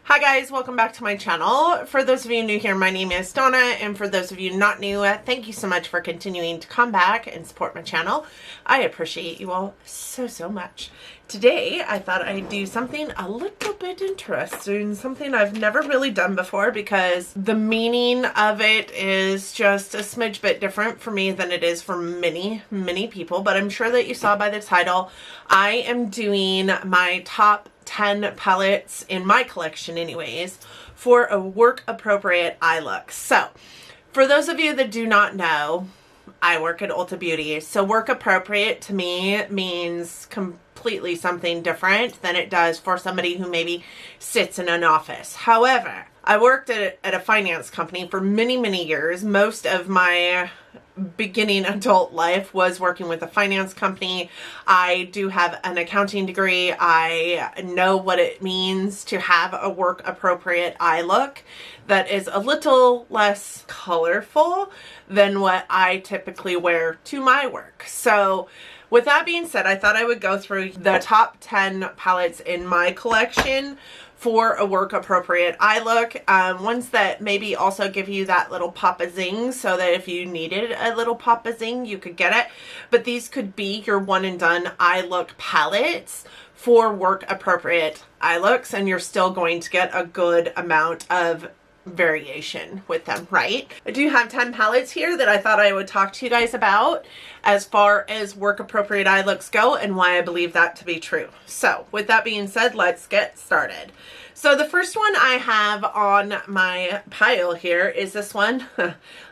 Hi guys, welcome back to my channel. For those of you new here, my name is Donna, and for those of you not new, thank you so much for continuing to come back and support my channel. I appreciate you all so much. Today, I thought I'd do something a little bit interesting, something I've never really done before because the meaning of it is just a smidge bit different for me than it is for many people, but I'm sure that you saw by the title, I am doing my top 10 palettes in my collection anyways for a work appropriate eye look. So for those of you that do not know, I work at Ulta Beauty, so work appropriate to me means completely something different than it does for somebody who maybe sits in an office. However, I worked at a finance company for many years. Most of my beginning adult life was working with a finance company. I do have an accounting degree. I know what it means to have a work appropriate eye look that is a little less colorful than what I typically wear to my work. So with that being said, I thought I would go through the top 10 palettes in my collection for a work appropriate eye look. Ones that maybe also give you that little pop of zing so that if you needed a little pop of zing, you could get it. But these could be your one and done eye look palettes for work appropriate eye looks, and you're still going to get a good amount of variation with them, right? I do have 10 palettes here that I thought I would talk to you guys about as far as work appropriate eye looks go and why I believe that to be true. So with that being said, let's get started. So the first one I have on my pile here is this one.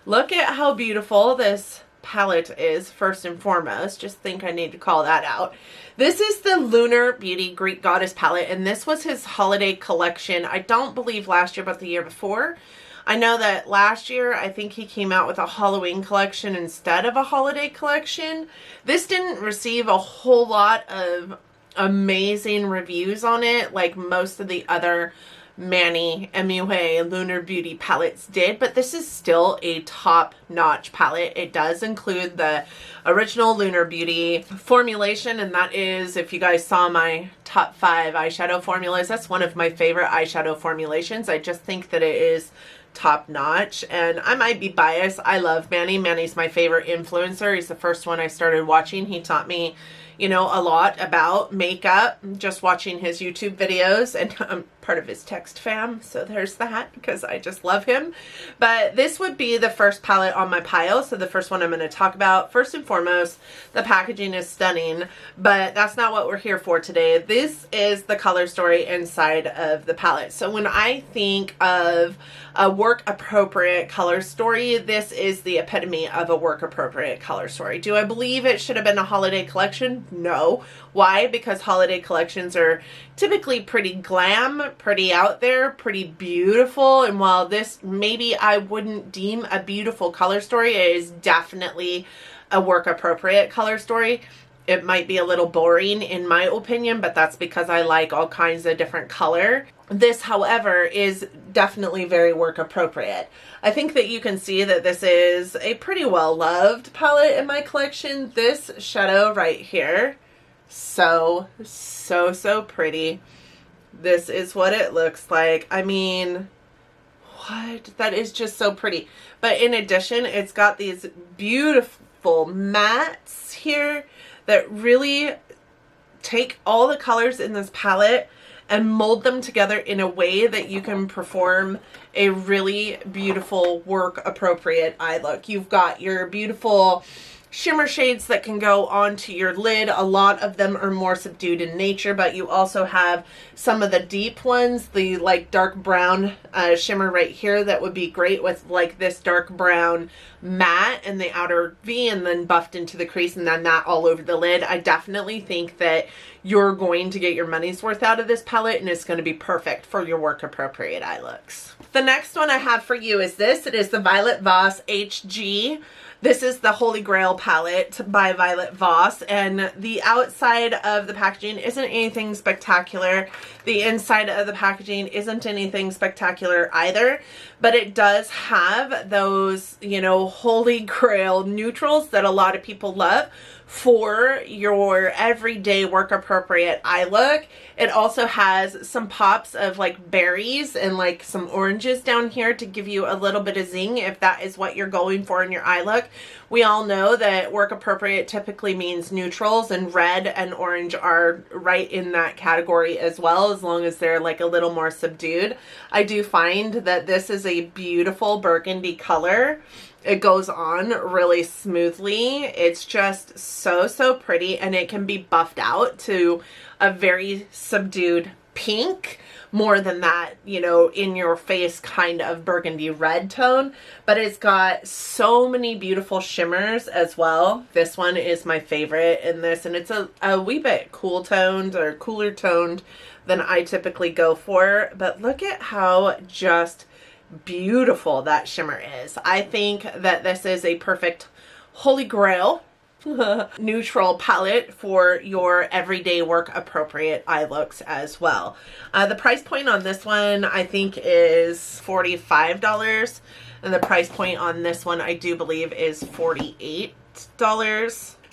Look at how beautiful this palette is, first and foremost. Just think I need to call that out. This is the Lunar Beauty Greek Goddess palette, and this was his holiday collection. I don't believe last year, but the year before. I know that last year, I think he came out with a Halloween collection instead of a holiday collection. This didn't receive a whole lot of amazing reviews on it like most of the other Manny MUA Lunar Beauty palettes did, but this is still a top-notch palette. It does include the original Lunar Beauty formulation, and that is, if you guys saw my top 5 eyeshadow formulas, that's one of my favorite eyeshadow formulations. I just think that it is top-notch, and I might be biased. I love Manny. Manny's my favorite influencer. He's the first one I started watching. He taught me, you know, a lot about makeup just watching his YouTube videos, and I'm part of his text fam, so there's that because I just love him. But this would be the first palette on my pile, so the first one I'm going to talk about. First and foremost, the packaging is stunning, but that's not what we're here for today. This is the color story inside of the palette. So when I think of a work appropriate color story, this is the epitome of a work appropriate color story. Do I believe it should have been a holiday collection? No. Why? Because holiday collections are typically pretty glam, pretty out there, pretty beautiful, and while this maybe I wouldn't deem a beautiful color story, it is definitely a work appropriate color story. It might be a little boring in my opinion, but that's because I like all kinds of different color. This, however, is definitely very work appropriate. I think that you can see that this is a pretty well loved palette in my collection. This shadow right here, so pretty. This is what it looks like. I mean, what? That is just so pretty. But in addition, it's got these beautiful mattes here that really take all the colors in this palette and mold them together in a way that you can perform a really beautiful work appropriate eye look. You've got your beautiful shimmer shades that can go onto your lid. A lot of them are more subdued in nature, but you also have some of the deep ones, the like dark brown shimmer right here that would be great with like this dark brown matte and the outer V and then buffed into the crease and then that all over the lid. I definitely think that you're going to get your money's worth out of this palette and it's going to be perfect for your work appropriate eye looks. The next one I have for you is this. It is the Violet Voss HG. This is the Holy Grail palette by Violet Voss, and the outside of the packaging isn't anything spectacular. The inside of the packaging isn't anything spectacular either, but it does have those, you know, Holy Grail neutrals that a lot of people love for your everyday work appropriate appropriate eye look. It also has some pops of like berries and like some oranges down here to give you a little bit of zing if that is what you're going for in your eye look. We all know that work appropriate typically means neutrals, and red and orange are right in that category as well, as long as they're like a little more subdued. I do find that this is a beautiful burgundy color. It goes on really smoothly. It's just so pretty, and it can be buffed out to a very subdued pink, more than that, you know, in your face kind of burgundy red tone. But it's got so many beautiful shimmers as well. This one is my favorite in this, and it's a wee bit cool toned or cooler toned than I typically go for. But look at how just beautiful that shimmer is. I think that this is a perfect holy grail neutral palette for your everyday work appropriate eye looks as well. The price point on this one I think is $45, and the price point on this one I do believe is $48.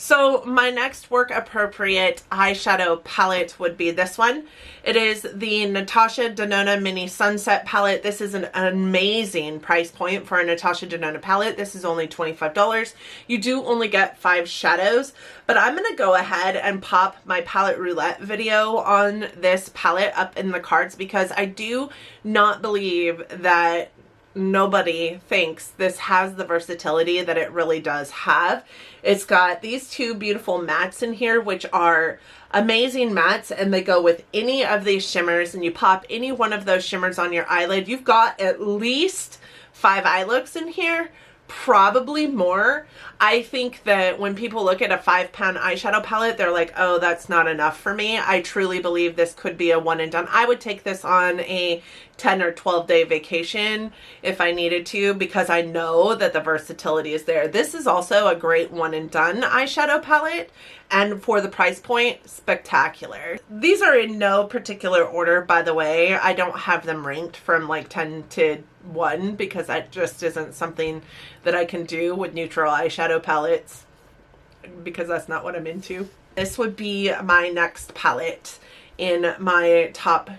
So my next work appropriate eyeshadow palette would be this one. It is the Natasha Denona Mini Sunset palette. This is an amazing price point for a Natasha Denona palette. This is only $25. You do only get 5 shadows, but I'm going to go ahead and pop my palette roulette video on this palette up in the cards, because I do not believe that nobody thinks this has the versatility that it really does have. It's got these two beautiful mattes in here, which are amazing mattes, and they go with any of these shimmers, and you pop any one of those shimmers on your eyelid. You've got at least 5 eye looks in here, probably more. I think that when people look at a 5-pound eyeshadow palette, they're like, oh, that's not enough for me. I truly believe this could be a one and done. I would take this on a 10 or 12-day vacation if I needed to, because I know that the versatility is there. This is also a great one and done eyeshadow palette, and for the price point, spectacular. These are in no particular order, by the way. I don't have them ranked from like 10 to 1, because that just isn't something that I can do with neutral eyeshadow palettes, because that's not what I'm into. This would be my next palette in my top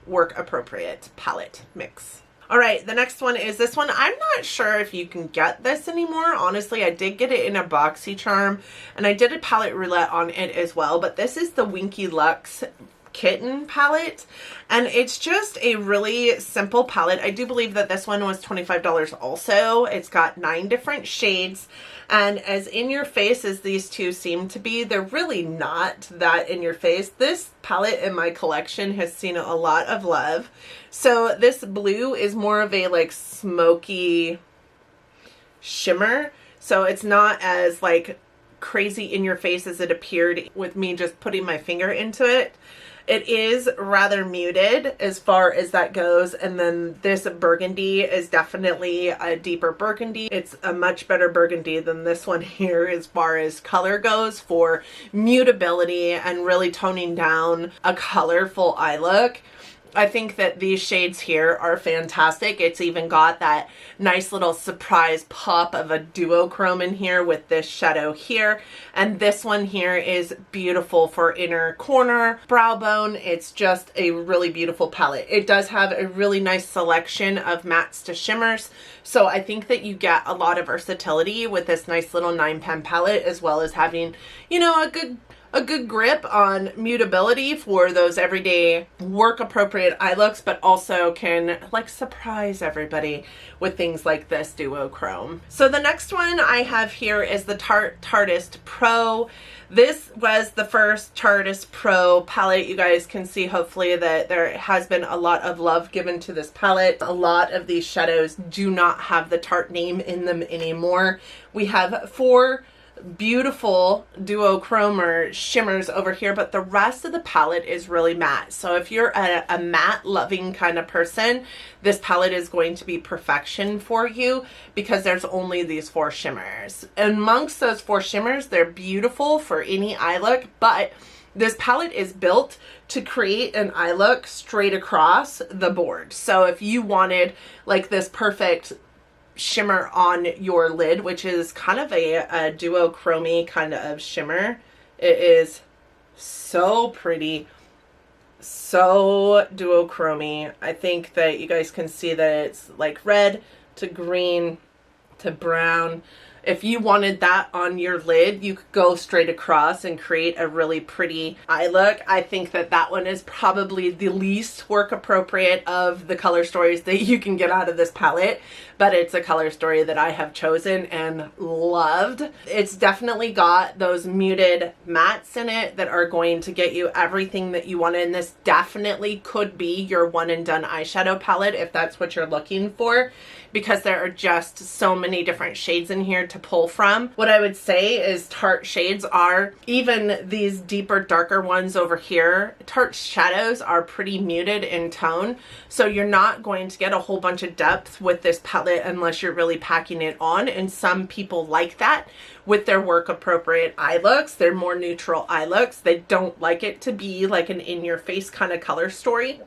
work appropriate palette mix. All right, the next one is this one. I'm not sure if you can get this anymore. Honestly, I did get it in a BoxyCharm, and I did a palette roulette on it as well, but this is the Winky Luxe Kitten palette, and it's just a really simple palette. I do believe that this one was $25 also. It's got 9 different shades, and as in your face as these two seem to be, they're really not that in your face. This palette in my collection has seen a lot of love. So this blue is more of a like smoky shimmer, so it's not as like crazy in your face as it appeared with me just putting my finger into it. It is rather muted as far as that goes, and then this burgundy is definitely a deeper burgundy. It's a much better burgundy than this one here as far as color goes for mutability and really toning down a colorful eye look. I think that these shades here are fantastic. It's even got that nice little surprise pop of a duochrome in here with this shadow here. And this one here is beautiful for inner corner, brow bone. It's just a really beautiful palette. It does have a really nice selection of mattes to shimmers. So I think that you get a lot of versatility with this nice little 9-pen palette, as well as having, you know, a good grip on mutability for those everyday work appropriate eye looks, but also can like surprise everybody with things like this duochrome. So the next one I have here is the Tarteist Pro. This was the first Tarteist Pro palette. You guys can see hopefully that there has been a lot of love given to this palette. A lot of these shadows do not have the Tarte name in them anymore. We have 4 beautiful duochrome or shimmers over here, but the rest of the palette is really matte. So if you're a matte loving kind of person, this palette is going to be perfection for you, because there's only these 4 shimmers. Amongst those 4 shimmers, they're beautiful for any eye look, but this palette is built to create an eye look straight across the board. So if you wanted like this perfect shimmer on your lid, which is kind of a duochrome kind of shimmer, it is So pretty. So duochromy. I think that you guys can see that it's like red to green to brown. If you wanted that on your lid, you could go straight across and create a really pretty eye look. I think that that one is probably the least work appropriate of the color stories that you can get out of this palette, but it's a color story that I have chosen and loved. It's definitely got those muted mattes in it that are going to get you everything that you want, and this definitely could be your one and done eyeshadow palette if that's what you're looking for, because there are just so many different shades in here to pull from. What I would say is Tarte shades are, even these deeper, darker ones over here, Tarte shadows are pretty muted in tone, so you're not going to get a whole bunch of depth with this palette unless you're really packing it on, and some people like that with their work appropriate eye looks. They're more neutral eye looks. They don't like it to be like an in-your-face kind of color story.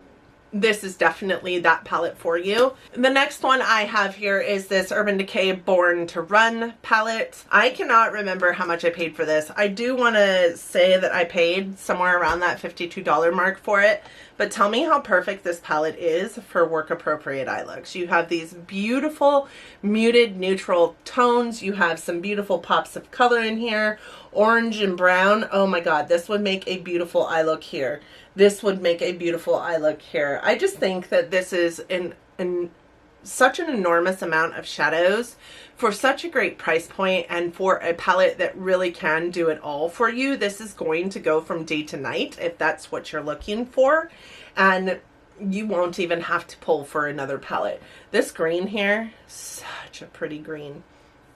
This is definitely that palette for you. The next one I have here is this Urban Decay Born to Run palette. I cannot remember how much I paid for this. I do want to say that I paid somewhere around that $52 mark for it, but tell me how perfect this palette is for work appropriate eye looks. You have these beautiful muted neutral tones. You have some beautiful pops of color in here, orange and brown. Oh my God, this would make a beautiful eye look here. This would make a beautiful eye look here. I just think that this is such an enormous amount of shadows for such a great price point, and for a palette that really can do it all for you. This is going to go from day to night if that's what you're looking for, and you won't even have to pull for another palette. This green here, such a pretty green.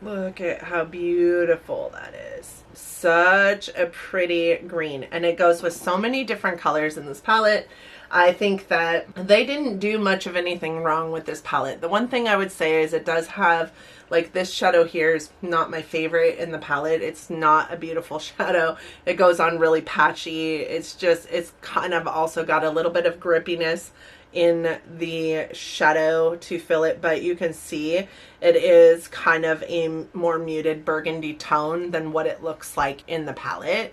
Look at how beautiful that is. Such a pretty green. And it goes with so many different colors in this palette. I think that they didn't do much of anything wrong with this palette. The one thing I would say is it does have, like, this shadow here is not my favorite in the palette. It's not a beautiful shadow. It goes on really patchy. It's just, it's kind of also got a little bit of grippiness in the shadow to fill it, but you can see it is kind of a more muted burgundy tone than what it looks like in the palette.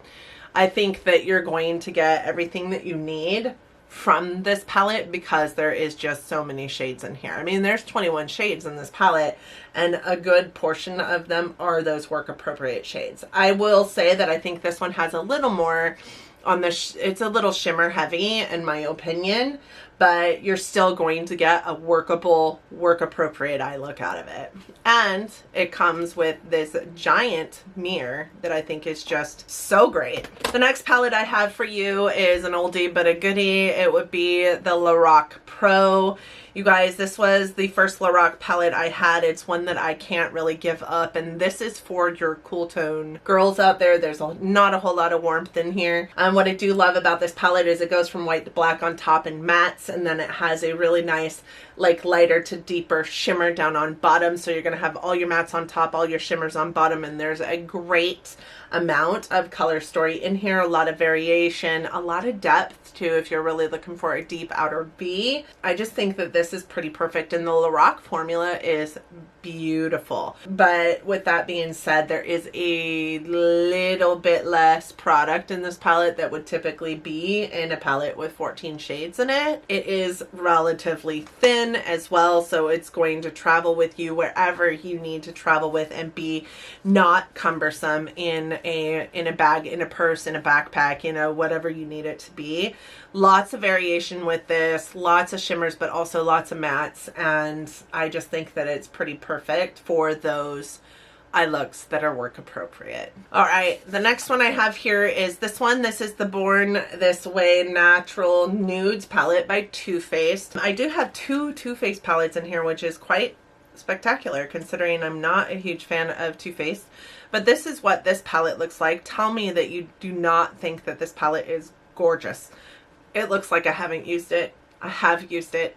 I think that you're going to get everything that you need from this palette because there is just so many shades in here. I mean, there's 21 shades in this palette, and a good portion of them are those work appropriate shades. I will say that I think this one has a little more on the, it's a little shimmer heavy in my opinion, but you're still going to get a workable, work appropriate eye look out of it. And it comes with this giant mirror that I think is just so great. The next palette I have for you is an oldie but a goodie. It would be the Lorac Pro. You guys, this was the first Lorac palette I had. It's one that I can't really give up, and this is for your cool tone girls out there. There's not a whole lot of warmth in here. What I do love about this palette is it goes from white to black on top and mattes, and then it has a really nice, like, lighter to deeper shimmer down on bottom. So you're going to have all your mattes on top, all your shimmers on bottom, and there's a great amount of color story in here, a lot of variation, a lot of depth too if you're really looking for a deep outer B. I just think that this is pretty perfect, and the Lorac formula is beautiful. But with that being said, there is a little bit less product in this palette that would typically be in a palette with 14 shades in it. It is relatively thin as well, so it's going to travel with you wherever you need to travel with and be not cumbersome in a bag, in a purse, in a backpack, you know, whatever you need it to be. Lots of variation with this, lots of shimmers, but also lots of mattes, and I just think that it's pretty perfect for those eye looks that are work appropriate. All right, the next one I have here is this one. This is the Born This Way Natural Nudes palette by Too Faced. I do have two Too Faced palettes in here, which is quite spectacular considering I'm not a huge fan of Too Faced. But this is what this palette looks like. Tell me that you do not think that this palette is gorgeous. It looks like I haven't used it. I have used it.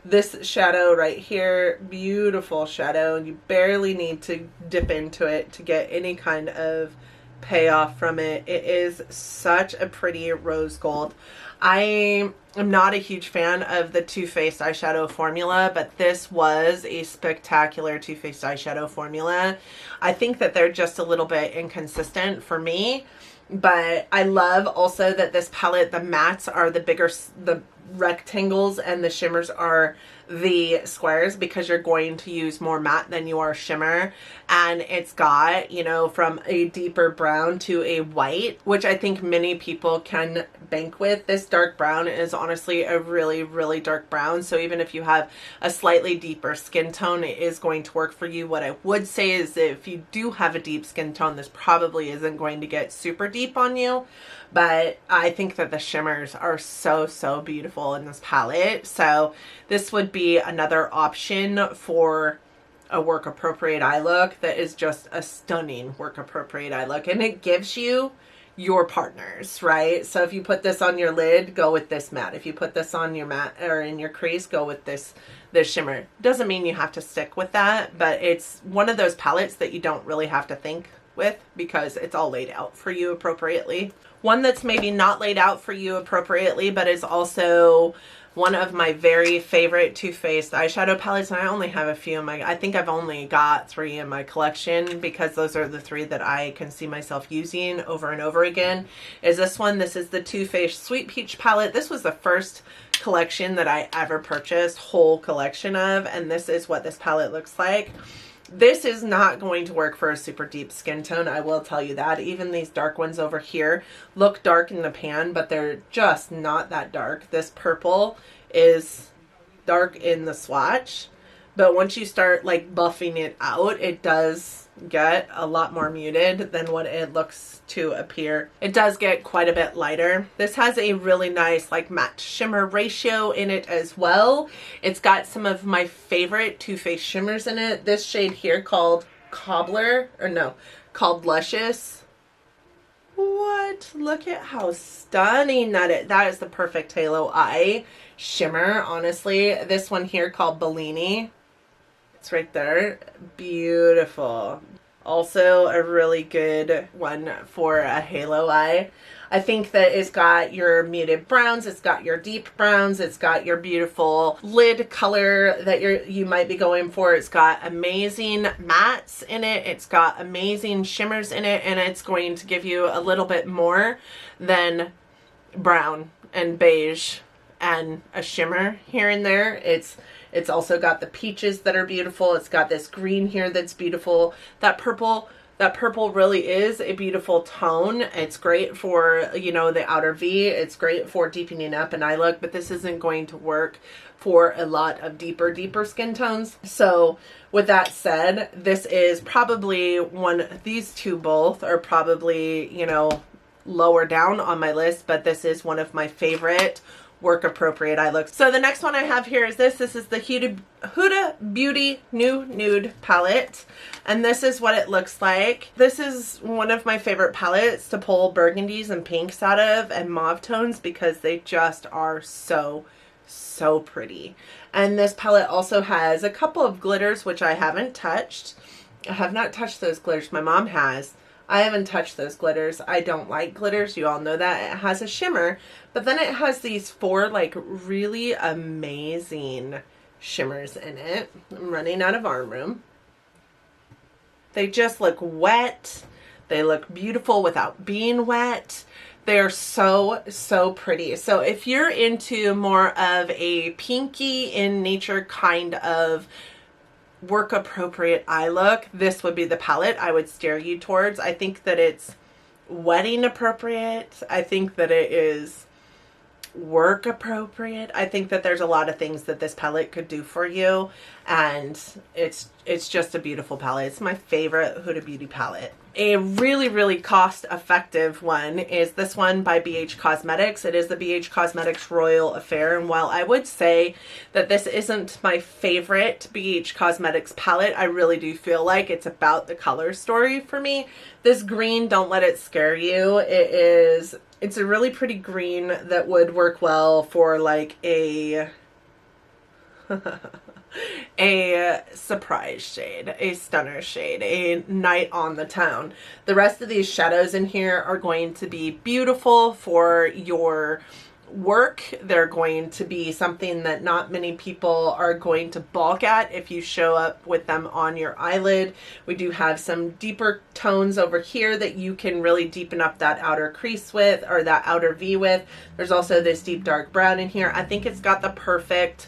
This shadow right here, beautiful shadow. You barely need to dip into it to get any kind of payoff from it. It is such a pretty rose gold. I am not a huge fan of the Too Faced eyeshadow formula, but this was a spectacular Too Faced eyeshadow formula. I think that they're just a little bit inconsistent for me. But I love also that this palette, the mattes are the rectangles, and the shimmers are the squares, because you're going to use more matte than you are shimmer. And it's got, you know, from a deeper brown to a white, which I think many people can bank with. This dark brown is honestly a really, really dark brown. So even if you have a slightly deeper skin tone, it is going to work for you. What I would say is if you do have a deep skin tone, this probably isn't going to get super deep on you. But I think that the shimmers are so, so beautiful in this palette. So this would be another option for a work appropriate eye look that is just a stunning work appropriate eye look. And it gives you your partners, right? So if you put this on your lid, go with this matte. If you put this on your matte or in your crease, go with this shimmer. Doesn't mean you have to stick with that, but it's one of those palettes that you don't really have to think with, because it's all laid out for you appropriately. One that's maybe not laid out for you appropriately, but is also one of my very favorite Too Faced eyeshadow palettes. And I only have a few in my, I think I've only got 3 in my collection, because those are the 3 that I can see myself using over and over again, is this one. This is the Too Faced Sweet Peach palette. This was the first collection that I ever purchased, whole collection of, and this is what this palette looks like. This is not going to work for a super deep skin tone, I will tell you that. Even these dark ones over here look dark in the pan, but they're just not that dark. This purple is dark in the swatch, but once you start like buffing it out, it does get a lot more muted than what it looks to appear. It does get quite a bit lighter. This has a really nice like matte shimmer ratio in it as well. It's got some of my favorite Too Faced shimmers in it. This shade here called called Luscious. What? Look at how stunning that is the perfect halo eye shimmer, honestly. This one here called Bellini. It's right there. Beautiful. Also a really good one for a halo eye. I think that it's got your muted browns, it's got your deep browns, it's got your beautiful lid color that you might be going for. It's got amazing mattes in it, it's got amazing shimmers in it, and it's going to give you a little bit more than brown and beige and a shimmer here and there. It's also got the peaches that are beautiful. It's got this green here that's beautiful. That purple really is a beautiful tone. It's great for, you know, the outer V. It's great for deepening up an eye look, but this isn't going to work for a lot of deeper skin tones. So with that said, this is probably these two both are probably, you know, lower down on my list, but this is one of my favorite work appropriate eye looks. So the next one I have here is this is the Huda Beauty New Nude palette, and this is what it looks like. This is one of my favorite palettes to pull burgundies and pinks out of, and mauve tones, because they just are so pretty. And this palette also has a couple of glitters, which I haven't touched. I have not touched those glitters. My mom has. I haven't touched those glitters. I don't like glitters. You all know that. It has a shimmer, but then it has these 4 like really amazing shimmers in it. I'm running out of arm room. They just look wet. They look beautiful without being wet. They're so pretty. So if you're into more of a pinky in nature kind of work appropriate eye look, this would be the palette I would steer you towards. I think that it's wedding appropriate. I think that it is work appropriate. I think that there's a lot of things that this palette could do for you, and it's just a beautiful palette. It's my favorite Huda Beauty palette. A really cost effective one is this one by BH Cosmetics. It is the BH Cosmetics Royal Affair, and while I would say that this isn't my favorite BH Cosmetics palette, I really do feel like it's about the color story for me. This green, don't let it scare you. It's a really pretty green that would work well for like a a surprise shade, a stunner shade, a night on the town. The rest of these shadows in here are going to be beautiful for your work. They're going to be something that not many people are going to balk at if you show up with them on your eyelid. We do have some deeper tones over here that you can really deepen up that outer crease with, or that outer V with. There's also this deep dark brown in here. I think it's got the perfect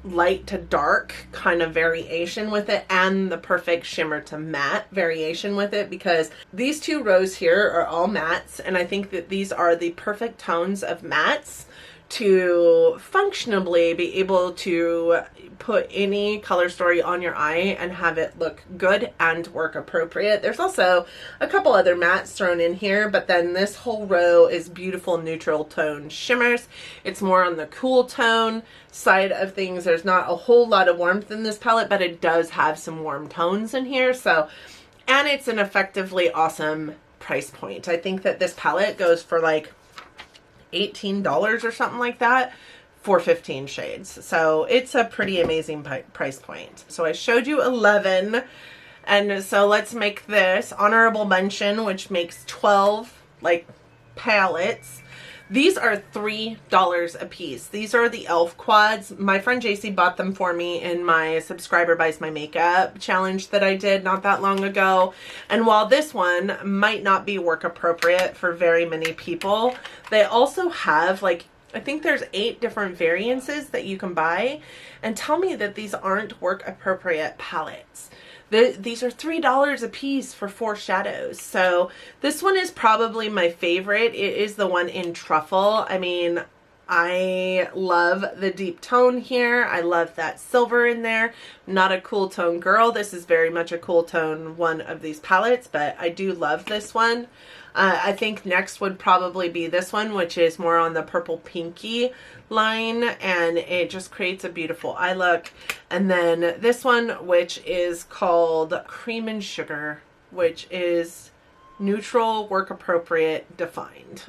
light to dark kind of variation with it, and the perfect shimmer to matte variation with it, because these two rows here are all mattes, and I think that these are the perfect tones of mattes to functionally be able to put any color story on your eye and have it look good and work appropriate. There's also a couple other mattes thrown in here, but then this whole row is beautiful neutral tone shimmers. It's more on the cool tone side of things. There's not a whole lot of warmth in this palette, but it does have some warm tones in here. So, and it's an effectively awesome price point. I think that this palette goes for like $18 or something like that for 15 shades. So it's a pretty amazing price point. So I showed you 11, and so let's make this honorable mention, which makes 12 like palettes. These are $3 a piece. These are the e.l.f. quads. My friend JC bought them for me in my subscriber buys my makeup challenge that I did not that long ago. And while this one might not be work appropriate for very many people, they also have like, I think there's 8 different variances that you can buy, and tell me that these aren't work appropriate palettes. These are $3 a piece for 4 shadows. So this one is probably my favorite. It is the one in Truffle. I mean, I love the deep tone here. I love that silver in there. Not a cool tone girl. This is very much a cool tone one of these palettes, but I do love this one. I think next would probably be this one, which is more on the purple pinky line, and it just creates a beautiful eye look. And then this one, which is called Cream and Sugar, which is neutral, work appropriate, defined.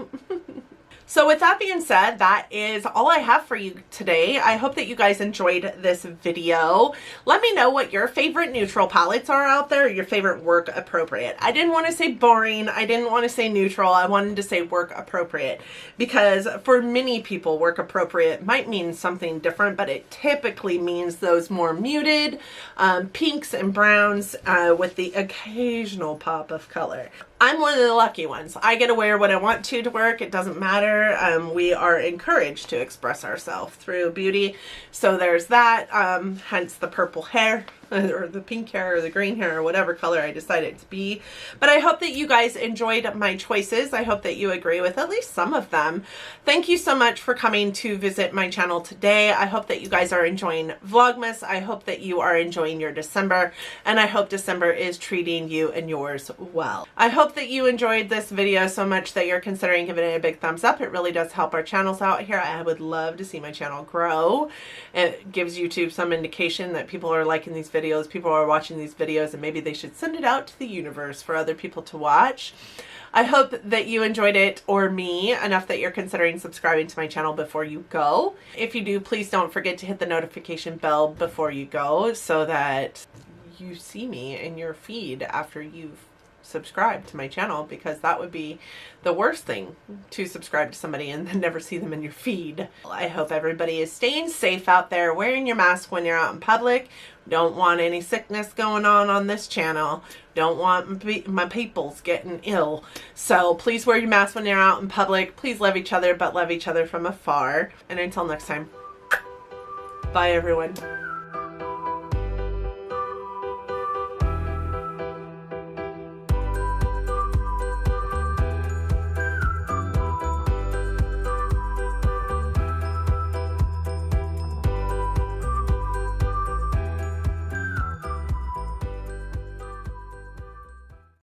So with that being said, that is all I have for you today. I hope that you guys enjoyed this video. Let me know what your favorite neutral palettes are out there, or your favorite work appropriate. I didn't want to say boring. I didn't want to say neutral. I wanted to say work appropriate, because for many people, work appropriate might mean something different, but it typically means those more muted pinks and browns with the occasional pop of color. I'm one of the lucky ones. I get to wear what I want to work. It doesn't matter. We are encouraged to express ourselves through beauty. So there's that, hence the purple hair, or the pink hair, or the green hair, or whatever color I decided to be. But I hope that you guys enjoyed my choices. I hope that you agree with at least some of them. Thank you so much for coming to visit my channel today. I hope that you guys are enjoying Vlogmas. I hope that you are enjoying your December, and I hope December is treating you and yours well. I hope that you enjoyed this video so much that you're considering giving it a big thumbs up. It really does help our channels out here. I would love to see my channel grow. It gives YouTube some indication that people are liking these videos, people are watching these videos, and maybe they should send it out to the universe for other people to watch. I hope that you enjoyed it, or me, enough that you're considering subscribing to my channel before you go. If you do, please don't forget to hit the notification bell before you go, so that you see me in your feed after you've subscribed to my channel, because that would be the worst thing, to subscribe to somebody and then never see them in your feed. I hope everybody is staying safe out there, wearing your mask when you're out in public. Don't want any sickness going on this channel. Don't want my peoples getting ill. So please wear your mask when you're out in public. Please love each other, but love each other from afar. And until next time, bye everyone.